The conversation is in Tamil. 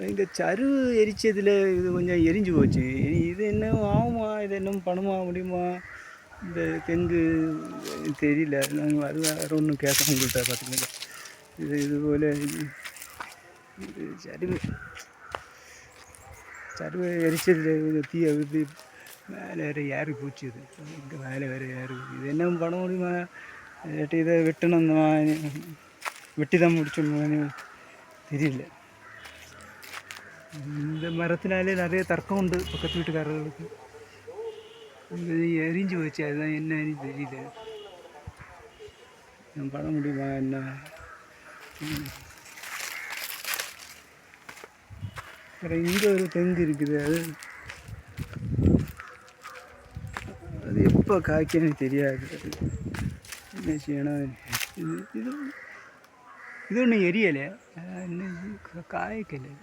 இந்த சருகு எரிச்சதில் இது கொஞ்சம் எரிஞ்சு போச்சு. இனி இது என்ன ஆகுமா, இது என்ன பண்ணுமா முடியுமா, இந்த தெங்கு தெரியல. நாங்கள் அது வேறு ஒன்றும் கேட்க உங்கள்கிட்ட பார்த்துக்கல. இதுபோல் இது சருகு எரிச்சதில் தீ இது மேலே வேறு ஏறி போச்சு. இது இங்கே மேலே வேறு ஏறி இது என்ன பண்ண முடியுமா? இதை வெட்டணும், வெட்டி தான் முடிச்சோம்னு தெரியல. இந்த மரத்தினாலே நிறைய தர்க்கம் உண்டு பக்கத்து வீட்டுக்காரர்களுக்கு. இது எரிஞ்சு போச்சு, அதுதான் என்னன்னு தெரியல. நான் பண்ண முடியுமா என்ன? அப்புறம் இங்கே ஒரு தெங்கு இருக்குது. அது எப்போ காய்க்கன்னு தெரியாது. என்ன செய்யணும்? இது இது இது ஒன்றும் எரியலை, இன்னும் காய்க்கலை.